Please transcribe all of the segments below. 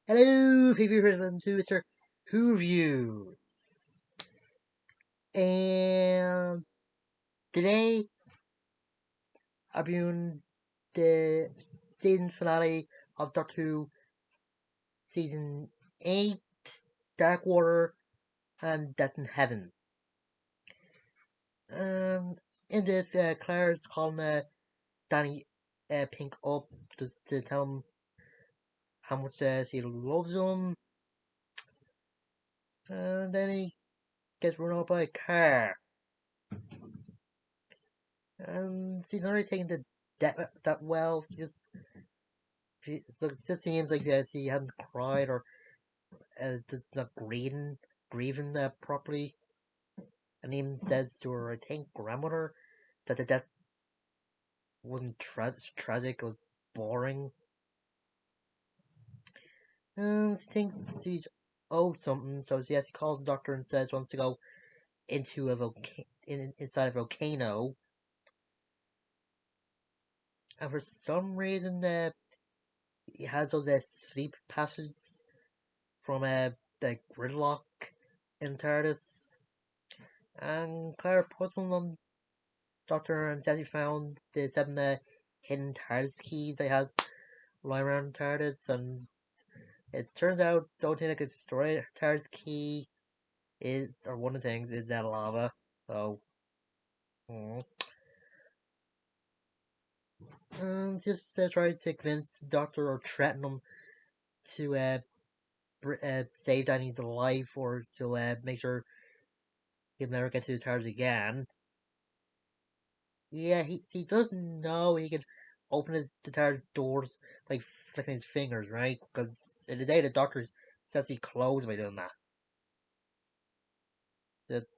Hello, people welcome to Mr. Who Reviews. And today I'm doing the season finale of Doctor Who Season 8, Dark Water, and Death in Heaven. Um, in this, Claire's calling Danny Pink up just to tell him how much she loves him, and then he gets run over by a car. And she's not really taking the that well. It just seems like she hadn't cried or just not grieving properly. And even says to her, I think grandmother, that the death wasn't tragic, it was boring. And she thinks she's owed something, so she calls the doctor and says wants to go into inside a volcano. And for some reason, he has all the sleep passages from the gridlock in TARDIS. And Clara puts one on Doctor and says he found the seven hidden TARDIS keys they has lying around TARDIS, and it turns out the only thing that could destroy TARDIS key is, or one of the things, is that lava. So, mm. And just try to convince the Doctor or threaten him to save Danny's life, or to make sure he'll never get to the TARDIS again. Yeah, he doesn't know he could open the TARDIS doors like flicking his fingers, right? Because in the day the doctor says he closed by doing that.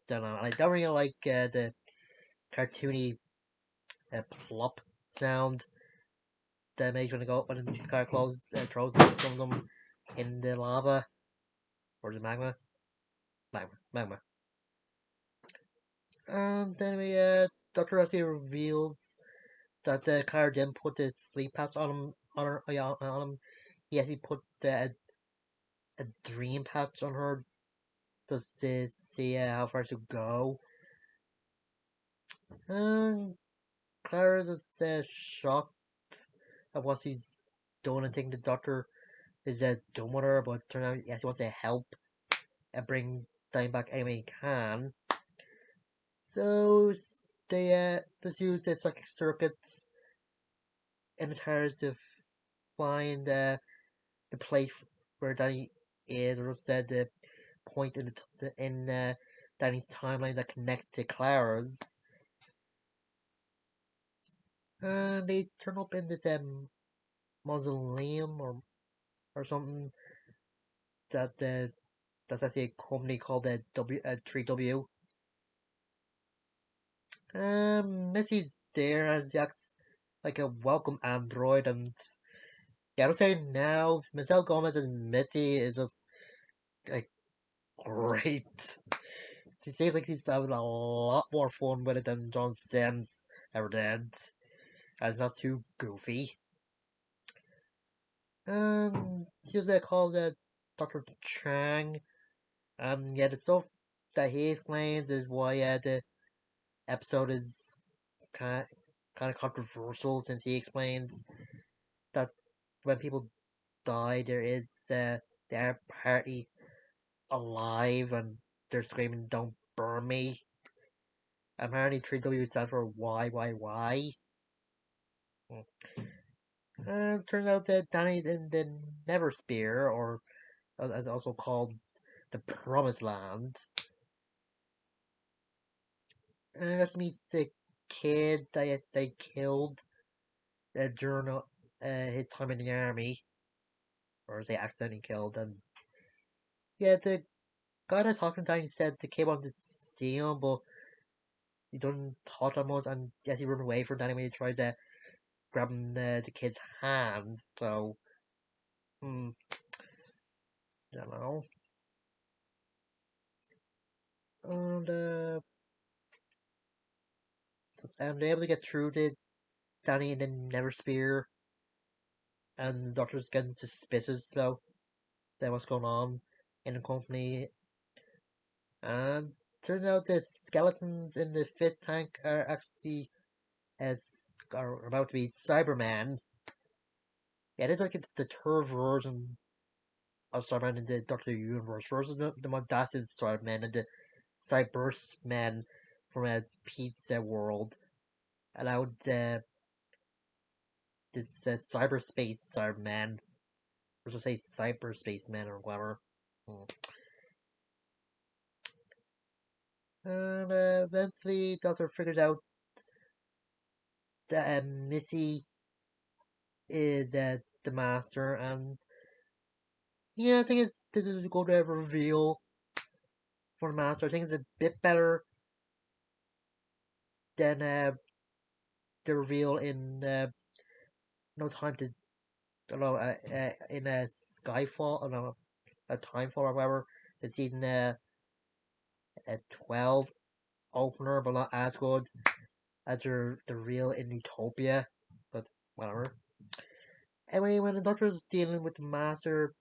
Don't know. I don't really like the cartoony plop sound that makes when the car closes, throws some of them in the lava or the magma. And then Doctor Rossi reveals that the car didn't put the sleep pads on him. He actually put a dream patch on her to see how far to go. And Clara's is shocked at what she's done and thinking the doctor is done with her, but turns out he wants to help and bring time back any way he can. So they just use the circuits in the TARDIS to find the place where Danny is, or said the point in Danny's timeline that connects to Clara's. And they turn up in this mausoleum or something that that's actually a company called the 3W. Missy's there and she acts like a welcome android, and yeah, I would say now Michelle Gomez and Missy is just like great. She seems like she's having a lot more fun with it than John Sims ever did. And it's not too goofy. She was called Dr. Chang. Yeah, the stuff that he explains is why the episode is kind of controversial, since he explains that when people die, they're partly alive and they're screaming, "Don't burn me." Apparently, 3W stands for why. Turns out that Danny's in the Never Spear, or as also called the Promised Land. And that meets the kid that they killed during his time in the army, or they accidentally killed. And yeah, the guy that's talking to him said the kid wanted to see him, but he doesn't talk that much, and yes, he run away from Danny when he tries to grab the kid's hand. So, I don't know. And they're able to get through to Danny and then Never Spear, and the doctor's getting suspicious. So what's going on in the company, and turns out the skeletons in the fish tank are actually are about to be Cyberman. Yeah, it is like the third version of Starman in the Doctor Who universe versus the more Dacid Starman and the Cybersmen from a Pizza World allowed this cyberspace Starman, or should I say cyberspace man or whatever. Hmm. And eventually, Doctor figures out that Missy is the master, and yeah, I think this is a good reveal for the master. I think it's a bit better than the reveal in No Time to, I don't know, in a Skyfall, I don't know, a Timefall or whatever, the season 12 opener, but not as good as the real in Utopia, but whatever. Anyway, when the Doctor's dealing with the Master,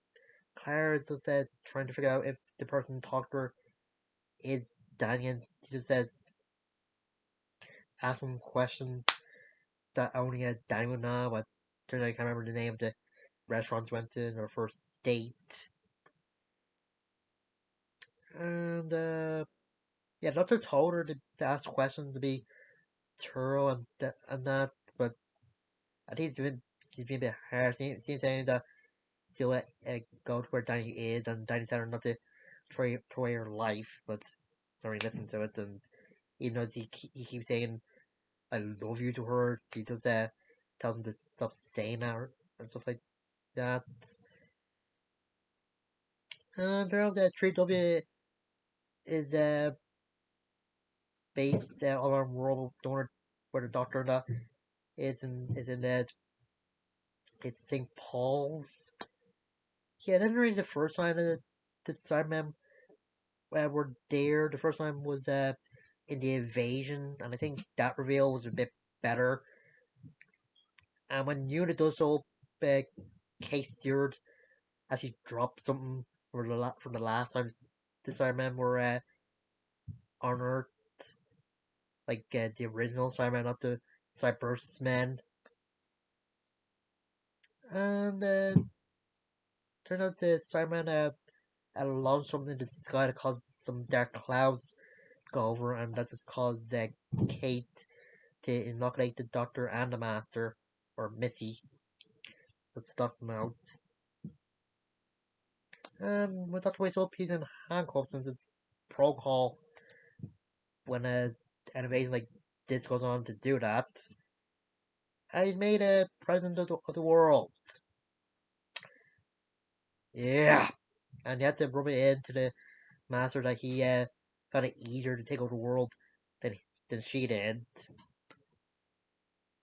Claire is just trying to figure out if the person talked to her is Danny, and she just says, asking questions that only Danny would know, but turns out I can't remember the name of the restaurants went to in their first date. And yeah, the Doctor told her to ask questions to be thorough and that, but I think she's been a bit hard. She's saying that she'll go to where Danny is, and Danny telling her not to throw away her life, but sorry, listen to it, and even though he keeps saying I love you to her, she just tells him to stop saying that and stuff like that. And around the 3W is based on our world donor where the doctor that is in that it's St. Paul's. Yeah, I didn't read the first time that the Cybermen were there. The first time was in the invasion, and I think that reveal was a bit better. And when Unit does so, uh, Case Stewart actually dropped something from the last time the Cybermen were on Earth, like the original Cybermen, not the Cybersmen. And turned out the Cybermen launched something in the sky that caused some dark clouds to go over, and that just caused Kate to inoculate the Doctor and the Master, or Missy, that stuff them out. And when Doctor wakes up, he's in handcuffs since it's protocol when an invasion like this goes on to do that. And he's made a president of the world. Yeah! And he had to rub it into the Master that he found it easier to take over the world than she did.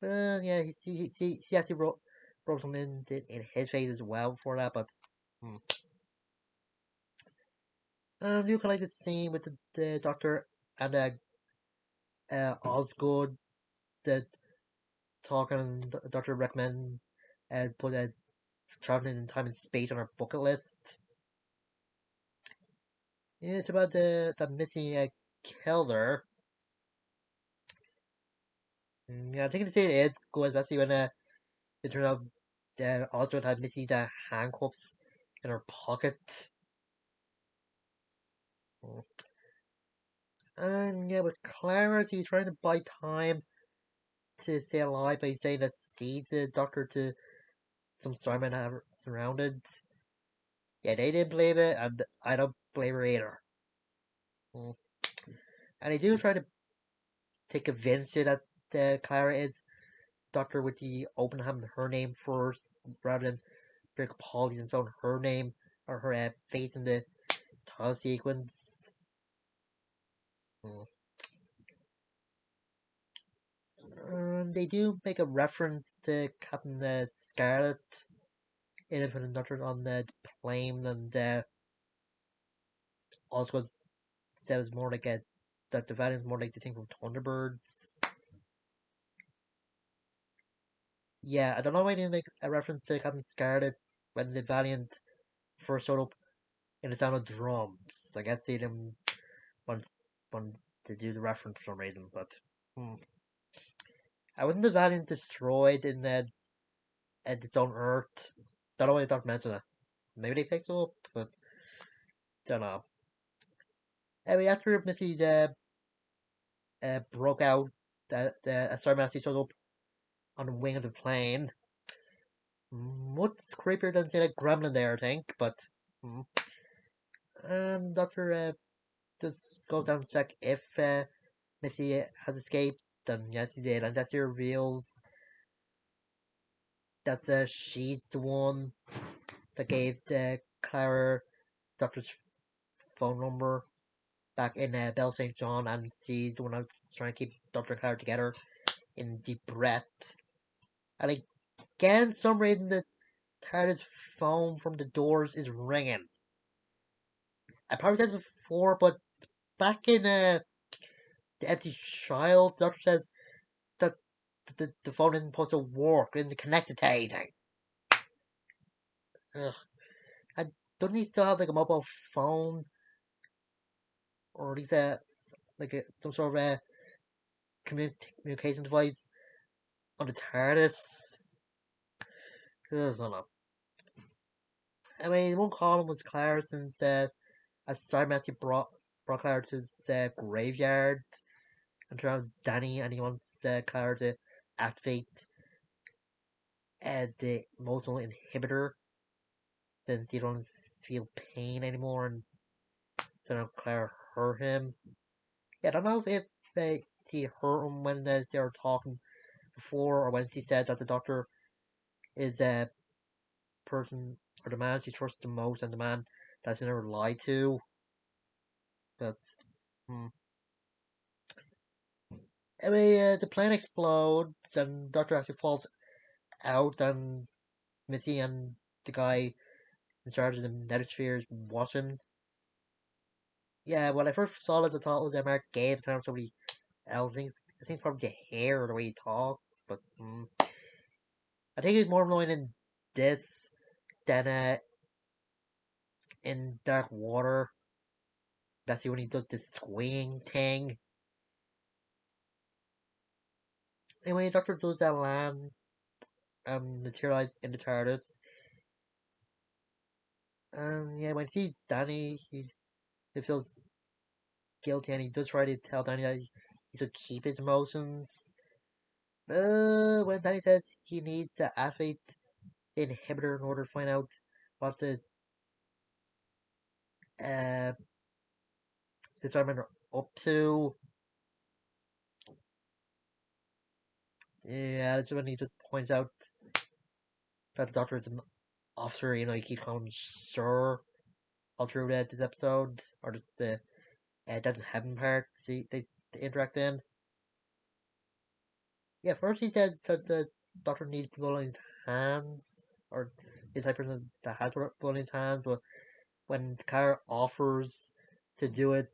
Yeah, he actually wrote something in his face as well before that, but. Hmm. And you can like the scene with the Doctor and Osgood that talking and the Doctor recommend put traveling in time and space on our bucket list. Yeah, it's about the missing killer. Yeah, I think the scene is good, especially when it turned out Osgood had Missy's handcuffs in her pocket. Mm. And yeah, with Clarence, he's trying to buy time to stay alive by saying that sees the Doctor to some Starmen have surrounded. Yeah, they didn't believe it, and I don't blame her either. Mm. And they do try to convince you that Clara is Doctor with the open having her name first, rather than Rick Polly's and so her name or her face in the title sequence. Mm. They do make a reference to Captain Scarlet in Infinite Doctor on the plane, and also instead is more like that the Valiant's more like the thing from Thunderbirds. Yeah, I don't know why they didn't make a reference to Captain Scarlet when the Valiant first showed up in the sound of drums. I can't see them want want to do the reference for some reason, but I wouldn't have had him destroyed in at its own Earth. Don't know why they don't mention it. Maybe they fix it up, but don't know. Anyway, after Missy's broke out, that Star Master showed up on the wing of the plane. Much creepier than say like Gremlin there, I think. But Doctor just goes down to check if Missy has escaped. And yes, he did. And Jesse reveals that she's the one that gave Clara Doctor's phone number back in Bell St. John, and she's the one who's trying to keep Doctor and Clara together in deep breath. And again, some reason the TARDIS phone from the doors is ringing. I probably said this before, but back in the Empty Child, the Doctor says that the phone isn't supposed to work, isn't connected to anything. Ugh. And doesn't he still have like a mobile phone, or at least some sort of communication device on the TARDIS? I don't know. I mean, one column was Clara since as Cybermancy brought Clara to his graveyard and turns Danny, and he wants Clara to activate the emotional inhibitor since you don't feel pain anymore, and then Clara hurt him. Yeah, I don't know if she hurt him when they were talking before, or when she said that the Doctor is a person or the man she trusts the most and the man that's never lied to. But anyway, the plane explodes and Doctor actually falls out, and Missy and the guy in charge of the Netosphere is watching. Yeah, when I first saw it, I thought it was Mark Gabe telling somebody else. I think it's probably the hair or the way he talks, but I think he's more annoying in this than in Dark Water. That's when he does the swinging thing. Anyway, Doctor does that land and materialize in the TARDIS. And yeah, when he sees Danny, he feels guilty, and he does try to tell Danny that he should keep his emotions. When Danny says he needs to activate the inhibitor in order to find out what uh, the Cybermen are up to, yeah, that's when he just points out that the Doctor is an officer. You keep calling him Sir all through this episode, or just the Dead in Heaven part. See, they interact in. Yeah, first he said that the Doctor needs blood on his hands, or is type person that has blood on his hands, but when Kara offers to do it,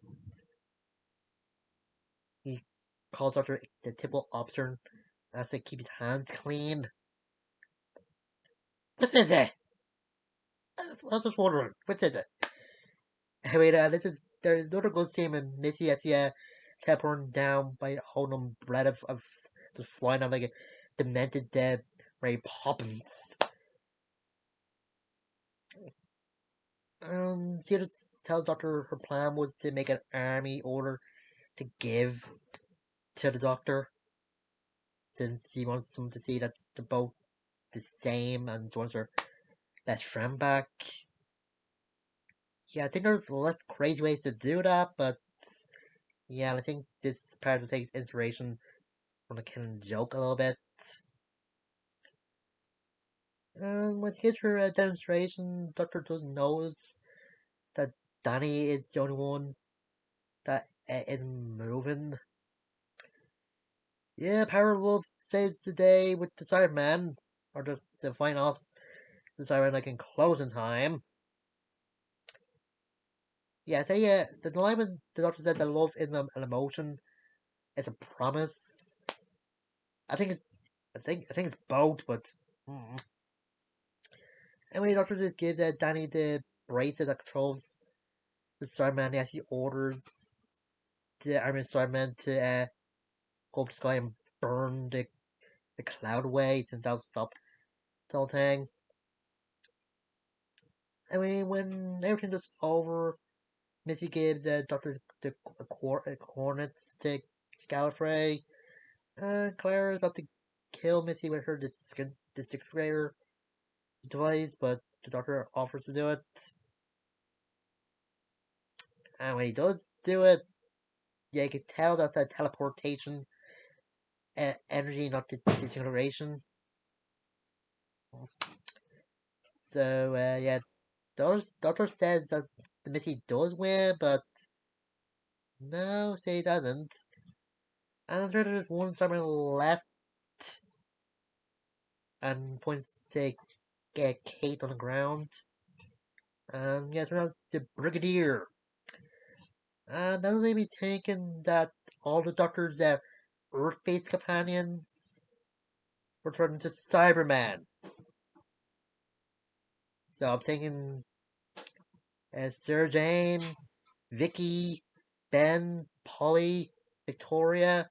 he calls Doctor the typical officer and has to keep his hands clean. What is it? I was just wondering, what is it? Anyway, there's another good scene when Missy has to teleporting down by holding an umbrella of just flying on like a demented dead Ray Poppins. She just tells Doctor her plan was to make an army order to give to the Doctor, since he wants them to see that they're both the same and wants her best friend back. Yeah, I think there's less crazy ways to do that, but yeah, I think this part takes inspiration from the Killing Joke a little bit. When she gets her demonstration, Doctor doesn't notice that Danny is the only one that isn't moving. Yeah, Power of Love saves the day with the Cyberman, or just to find off the Cyberman like in closing time. Yeah, I say the line when the Doctor said that love isn't an emotion, it's a promise. I think it's I think it's both, but Anyway, Doctor just gives Danny the bracelet that controls the Starman. He actually orders the Iron Starman to go up the sky and burn the cloud away since that'll stop the whole thing. Anyway, when everything's over, Missy gives Doctor the coordinates to Gallifrey. Claire is about to kill Missy with her disintegrator device, but the Doctor offers to do it. And when he does do it, yeah, you can tell that's a teleportation energy, not disintegration. So, yeah, Doctor says that the Missy does win, but no, say he doesn't. And there's one Starman left and points to get Kate on the ground. And yeah, it turns out it's the Brigadier. And that'll leave me thinking that all the Doctor's Earth-based companions were turned into Cybermen. So I'm thinking Sarah Jane, Vicky, Ben, Polly, Victoria.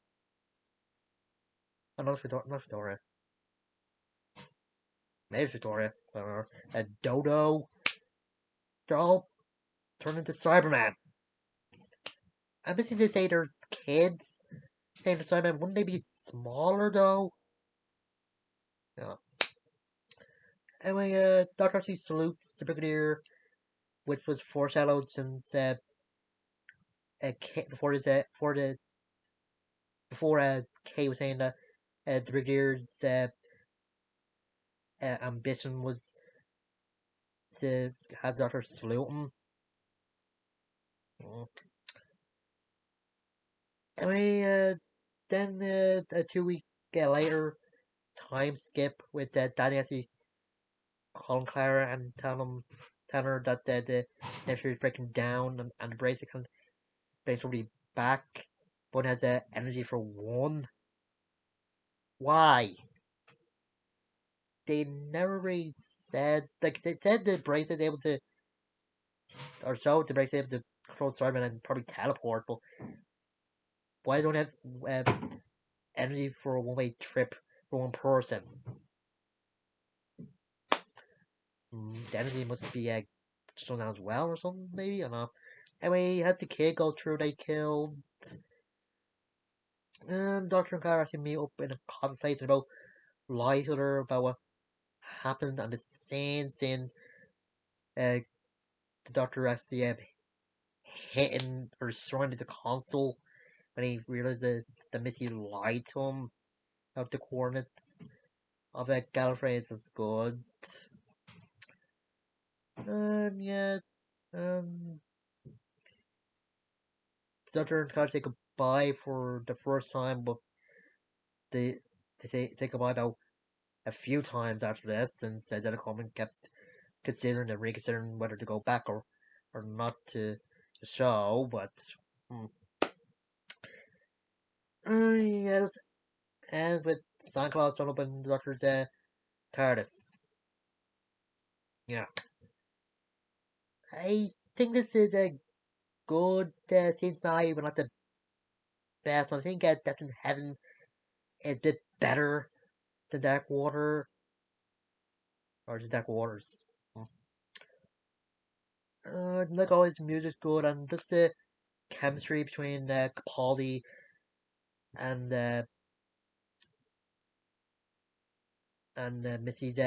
Oh, not Victoria. Maybe it's Victoria. I don't know. Dodo. They're all turned into Cybermen. I'm missing to say there's kids named Cybermen. Wouldn't they be smaller though? Yeah. Anyway, Doctor actually salutes the Brigadier, which was foreshadowed since before Kay was saying that the Brigadier's ambition was to have Doctor salute him. Mm. Anyway, then a 2 week later, time skip with Danny actually calling Clara and telling her that the nursery is breaking down and the bracelet can bring somebody back, but has energy for one. Why? They never really said, like, they said the bracelet's able to, or showed the bracelet's able to control Starman and probably teleport, but why don't have uh, energy for a one-way trip for one person? The energy must be shown as well or something, maybe? I don't know. Anyway, as the kid go through, they killed. And Doctor and Clara actually meet up in a conversation about lie to her about what happened on the scene. Uh, the Doctor actually hitting or destroying the console when he realized that the Missy lied to him about the coordinates of that Gallifrey. It's good. Yeah. Um, the Doctor and Clara say goodbye for the first time, but they say goodbye about a few times after this, since Jenna Coleman kept considering and reconsidering whether to go back or not to the show. But yeah, it ends with Santa Claus showing up in the Doctor's TARDIS. Yeah, I think this is a good season finale, but not the best. I think Death in Heaven is a bit better than Dark Water or the Dark Waters. Like always, music's good, and just the chemistry between Capaldi and Missy's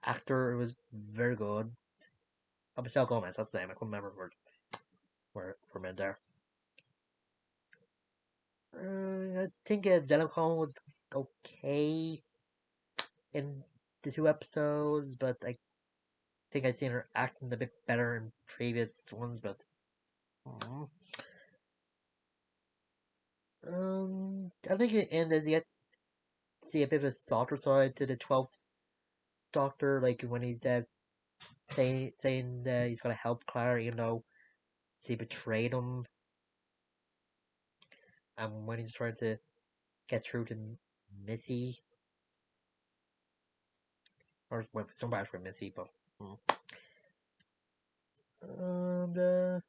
actor was very good. Oh, Michelle Gomez, that's the name. I couldn't remember for a minute there. I think Jenna Coleman was okay in the 2 episodes, but I think I've seen her acting a bit better in previous ones. But I think it ended. You get to see a bit of a softer side to the 12th Doctor, like when he's saying he's gonna help Clara, even though she betrayed him, and when he's trying to get through to Missy, or well, somebody for Missy, but Mm. And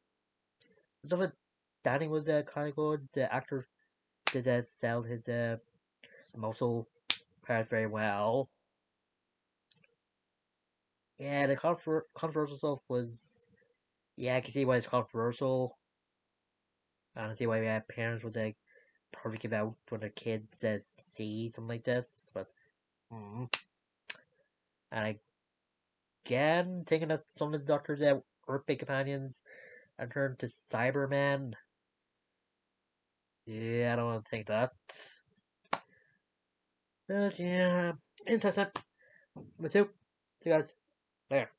stuff with Danny was kind of good. The actor did sell his muscle part very well. Yeah, the controversial stuff was, yeah, I can see why it's controversial. I can see why parents would probably give out when their kids see something like this. But mm. And again, thinking that some of the doctors were big companions and turned to Cybermen. Yeah, I don't want to think that. But yeah, interesting. Me too. See you guys later.